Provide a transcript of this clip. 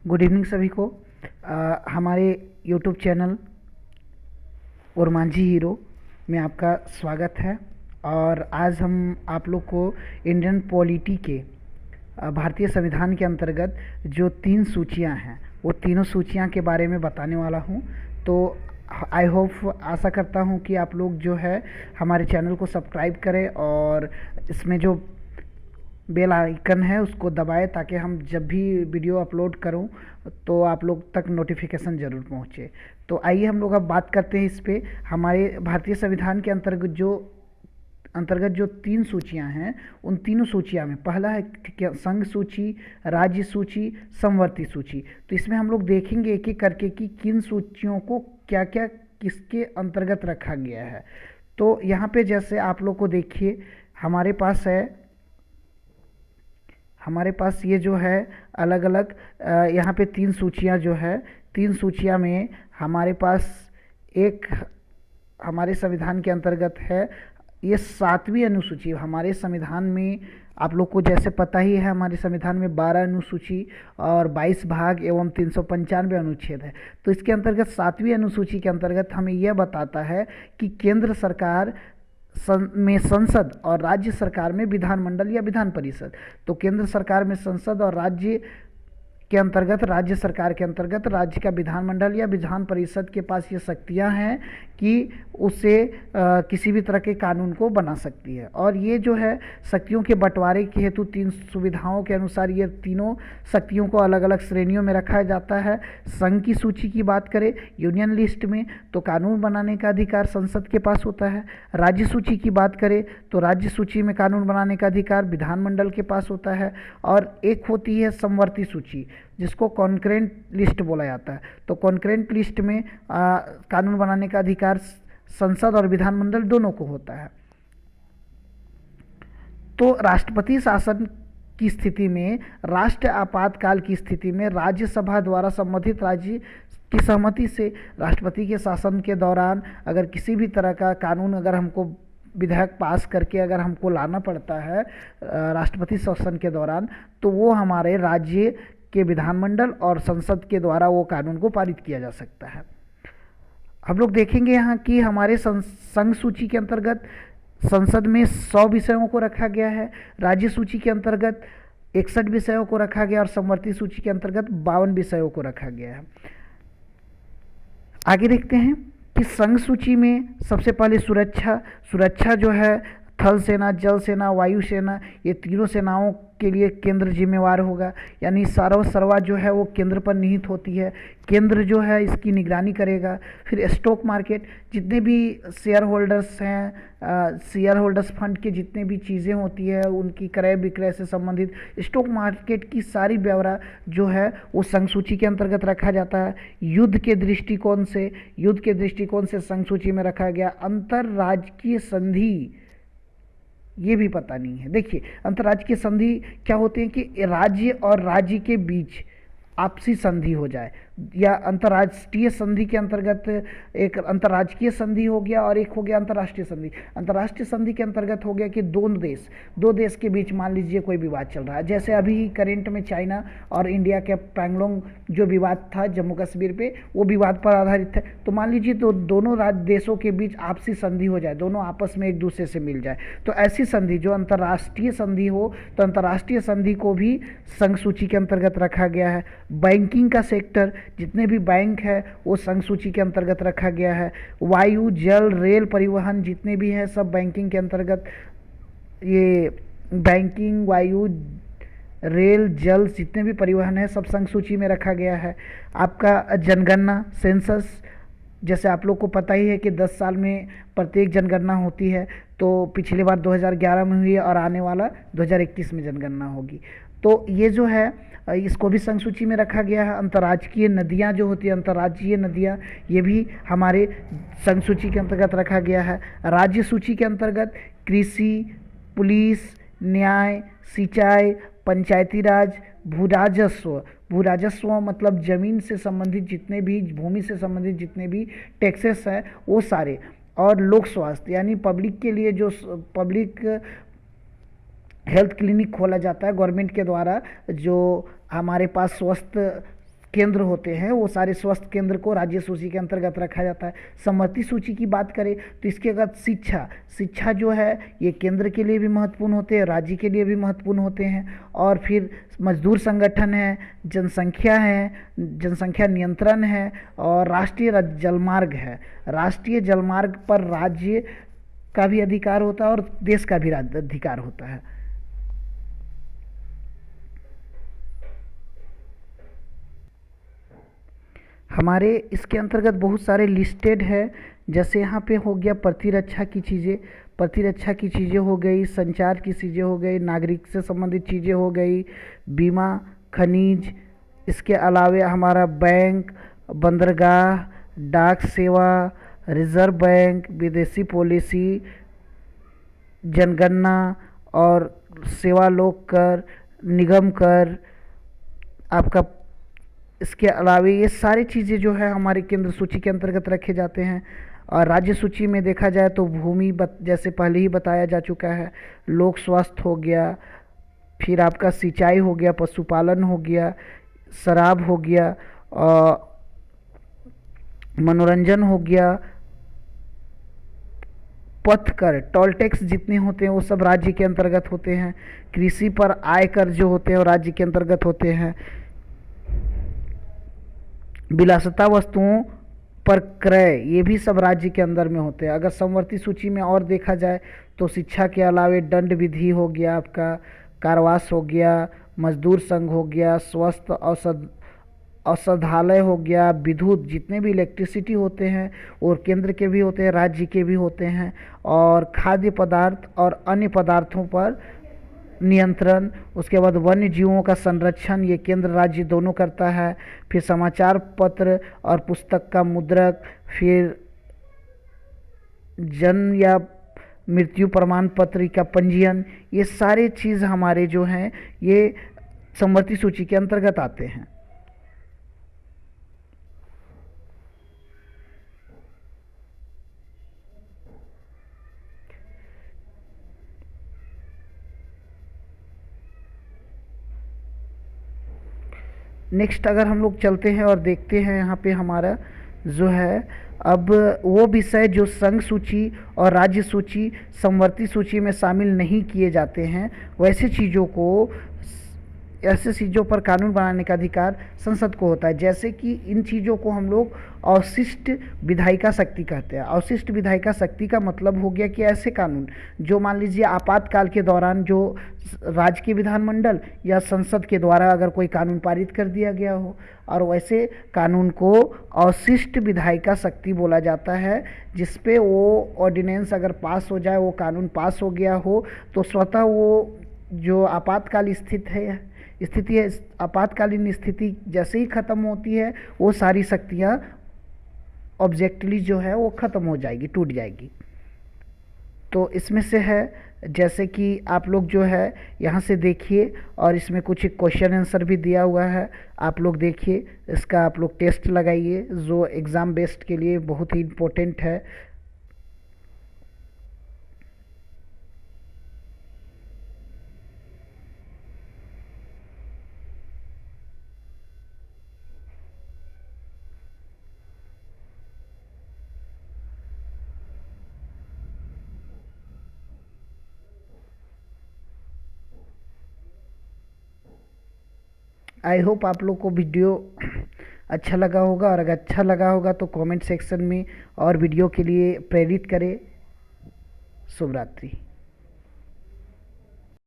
Good evening सभी को। हमारे यूट्यूब चैनल ओरमांझी हीरो में आपका स्वागत है। और आज हम आप लोग को इंडियन पॉलिटी के भारतीय संविधान के अंतर्गत जो 3 सूचियां हैं वो तीनों सूचियां के बारे में बताने वाला हूं। तो आई होप, आशा करता हूं कि आप लोग जो है हमारे चैनल को सब्सक्राइब करें और इसमें जो बेल आइकन है उसको दबाएं ताकि हम जब भी वीडियो अपलोड करूं तो आप लोग तक नोटिफिकेशन ज़रूर पहुंचे। तो आइए हम लोग अब बात करते हैं इस पे। हमारे भारतीय संविधान के अंतर्गत जो 3 सूचियां हैं, उन तीनों सूचियां में पहला है संघ सूची, राज्य सूची, समवर्ती सूची। तो इसमें हम लोग देखेंगे एक एक करके कि किन सूचियों को क्या क्या किसके अंतर्गत रखा गया है। तो यहाँ पे जैसे आप लोग को देखिए, हमारे पास ये जो है अलग अलग यहाँ पे 3 सूचियाँ जो है, 3 सूचियाँ में हमारे पास एक हमारे संविधान के अंतर्गत है ये 7वीं अनुसूची। हमारे संविधान में आप लोग को जैसे पता ही है, हमारे संविधान में 12 अनुसूची और 22 भाग एवं 395 अनुच्छेद है। तो इसके अंतर्गत 7वीं अनुसूची के अंतर्गत हमें यह बताता है कि केंद्र सरकार में संसद और राज्य सरकार में विधानमंडल या विधान परिषद। तो केंद्र सरकार में संसद और राज्य के अंतर्गत, राज्य सरकार के अंतर्गत राज्य का विधानमंडल या विधान परिषद के पास ये शक्तियां हैं कि उसे किसी भी तरह के कानून को बना सकती है। और ये जो है शक्तियों के बंटवारे के हेतु 3 सुविधाओं के अनुसार ये तीनों शक्तियों को अलग अलग श्रेणियों में रखा जाता है। संघ की सूची की बात करें यूनियन लिस्ट में, तो कानून बनाने का अधिकार संसद के पास होता है। राज्य सूची की बात करें तो राज्य सूची में कानून बनाने का अधिकार विधानमंडल के पास होता है। और एक होती है समवर्ती सूची जिसको कॉन्करेंट लिस्ट बोला जाता है। तो कॉन्करेंट लिस्ट में कानून बनाने का अधिकार संसद और विधानमंडल दोनों को होता है। तो राष्ट्रपति शासन की स्थिति में, राष्ट्र आपातकाल की स्थिति में राज्यसभा द्वारा संबंधित राज्य की सहमति से राष्ट्रपति के शासन के दौरान अगर किसी भी तरह का कानून अगर हमको विधेयक पास करके अगर हमको लाना पड़ता है राष्ट्रपति शासन के दौरान, तो वो हमारे राज्य के विधानमंडल और संसद के द्वारा वो कानून को पारित किया जा सकता है। हम लोग देखेंगे यहाँ कि हमारे संघ सूची के अंतर्गत संसद में 100 विषयों को रखा गया है, राज्य सूची के अंतर्गत 61 विषयों को रखा गया और समवर्ती सूची के अंतर्गत 52 विषयों को रखा गया है। आगे देखते हैं कि संघ सूची में सबसे पहले सुरक्षा जो है थल सेना, जल सेना, वायु सेना, ये तीनों सेनाओं के लिए केंद्र जिम्मेवार होगा। यानी सर्वा जो है वो केंद्र पर निहित होती है, केंद्र जो है इसकी निगरानी करेगा। फिर स्टॉक मार्केट, जितने भी शेयर होल्डर्स हैं, शेयर होल्डर्स फंड के जितने भी चीज़ें होती है उनकी क्रय विक्रय से संबंधित स्टॉक मार्केट की सारी ब्यौरा जो है वो संघ सूची के अंतर्गत रखा जाता है। युद्ध के दृष्टिकोण से संघ सूची में रखा गया अंतर्राज्यीय संधि, ये भी पता नहीं है। देखिए, अंतर्राज्यीय संधि क्या होते हैं कि राज्य और राज्य के बीच आपसी संधि हो जाए, या अंतर्राष्ट्रीय संधि के अंतर्गत एक अंतर्राज्यीय संधि हो गया और एक हो गया अंतर्राष्ट्रीय संधि। अंतर्राष्ट्रीय संधि के अंतर्गत हो गया कि दो देश के बीच मान लीजिए कोई विवाद चल रहा है, जैसे अभी करंट में चाइना और इंडिया के पैंगलोंग जो विवाद था जम्मू कश्मीर पे, वो विवाद पर आधारित है। तो मान लीजिए तो दोनों देशों के बीच आपसी संधि हो जाए, दोनों आपस में एक दूसरे से मिल जाए, तो ऐसी संधि जो अंतर्राष्ट्रीय संधि हो, तो अंतर्राष्ट्रीय संधि को भी संघ सूची के अंतर्गत रखा गया है। बैंकिंग का सेक्टर, जितने भी बैंक है वो संघ सूची के अंतर्गत रखा गया है। वायु, जल, रेल परिवहन जितने भी हैं सब बैंकिंग के अंतर्गत, ये बैंकिंग, वायु, रेल, जल जितने भी परिवहन है सब संघ सूची में रखा गया है। आपका जनगणना, सेंसस, जैसे आप लोग को पता ही है कि 10 साल में प्रत्येक जनगणना होती है। तो पिछली बार 2011 में हुई है और आने वाला 2021 में जनगणना होगी। तो ये जो है इसको भी संघ सूची में रखा गया है। अंतर्राज्यीय नदियाँ जो होती हैं, अंतर्राज्यीय नदियाँ, ये भी हमारे संघ सूची के अंतर्गत रखा गया है। राज्य सूची के अंतर्गत कृषि, पुलिस, न्याय, सिंचाई, पंचायती राज, भूराजस्व मतलब जमीन से संबंधित जितने भी, भूमि से संबंधित जितने भी टैक्सेस हैं वो सारे, और लोक स्वास्थ्य यानी पब्लिक के लिए जो पब्लिक हेल्थ क्लिनिक खोला जाता है गवर्नमेंट के द्वारा, जो हमारे पास स्वस्थ केंद्र होते हैं वो सारे स्वास्थ्य केंद्र को राज्य सूची के अंतर्गत रखा जाता है। समवर्ती सूची की बात करें तो इसके अगर शिक्षा जो है ये केंद्र के लिए भी महत्वपूर्ण होते हैं, राज्य के लिए भी महत्वपूर्ण होते हैं। और फिर मजदूर संगठन है, जनसंख्या है, जनसंख्या नियंत्रण है, और राष्ट्रीय जलमार्ग है। राष्ट्रीय जलमार्ग पर राज्य का भी अधिकार होता है और देश का भी अधिकार होता है। हमारे इसके अंतर्गत बहुत सारे लिस्टेड है, जैसे यहाँ पे हो गया प्रतिरक्षा की चीज़ें हो गई, संचार की चीज़ें हो गई, नागरिक से संबंधित चीज़ें हो गई, बीमा, खनिज, इसके अलावे हमारा बैंक, बंदरगाह, डाक सेवा, रिजर्व बैंक, विदेशी पॉलिसी, जनगणना और सेवालोक कर, निगम कर, आपका इसके अलावे ये सारी चीज़ें जो है हमारे केंद्र सूची के अंतर्गत रखे जाते हैं। और राज्य सूची में देखा जाए तो भूमि जैसे पहले ही बताया जा चुका है, लोक स्वास्थ्य हो गया, फिर आपका सिंचाई हो गया, पशुपालन हो गया, शराब हो गया, मनोरंजन हो गया, पथ कर, टोल टैक्स जितने होते हैं वो सब राज्य के अंतर्गत होते हैं। कृषि पर आय कर जो होते हैं वो राज्य के अंतर्गत होते हैं। विलासिता वस्तुओं पर क्रय ये भी सब राज्य के अंदर में होते हैं। अगर समवर्ती सूची में और देखा जाए तो शिक्षा के अलावे दंड विधि हो गया, आपका कारावास हो गया, मजदूर संघ हो गया, स्वास्थ्य औषधालय हो गया, विद्युत जितने भी इलेक्ट्रिसिटी होते हैं और केंद्र के भी होते हैं, राज्य के भी होते हैं, और खाद्य पदार्थ और अन्य पदार्थों पर नियंत्रण। उसके बाद वन्य जीवों का संरक्षण ये केंद्र राज्य दोनों करता है। फिर समाचार पत्र और पुस्तक का मुद्रक, फिर जन्म या मृत्यु प्रमाण पत्र का पंजीयन, ये सारे चीज़ हमारे जो हैं ये समवर्ती सूची के अंतर्गत आते हैं। नेक्स्ट अगर हम लोग चलते हैं और देखते हैं यहाँ पे हमारा जो है अब वो विषय जो संघ सूची और राज्य सूची समवर्ती सूची में शामिल नहीं किए जाते हैं, वैसे चीज़ों पर कानून बनाने का अधिकार संसद को होता है। जैसे कि इन चीज़ों को हम लोग अवशिष्ट विधायिका शक्ति कहते हैं। अवशिष्ट विधायिका शक्ति का मतलब हो गया कि ऐसे कानून जो मान लीजिए आपातकाल के दौरान जो राज्य के विधानमंडल या संसद के द्वारा अगर कोई कानून पारित कर दिया गया हो, और वैसे कानून को अवशिष्ट विधायिका शक्ति बोला जाता है, जिसपे वो ऑर्डिनेंस अगर पास हो जाए, वो कानून पास हो गया हो, तो स्वतः वो जो आपातकाल स्थिति है, आपातकालीन स्थिति जैसे ही ख़त्म होती है वो सारी शक्तियाँ ऑब्जेक्टली जो है वो ख़त्म हो जाएगी, टूट जाएगी। तो इसमें से है जैसे कि आप लोग जो है यहाँ से देखिए, और इसमें कुछ क्वेश्चन आंसर भी दिया हुआ है, आप लोग देखिए, इसका आप लोग टेस्ट लगाइए जो एग्ज़ाम बेस्ड के लिए बहुत ही इम्पोर्टेंट है। आई होप आप लोग को वीडियो अच्छा लगा होगा, और अगर अच्छा लगा होगा तो कमेंट सेक्शन में और वीडियो के लिए प्रेरित करें। शुभ रात्रि।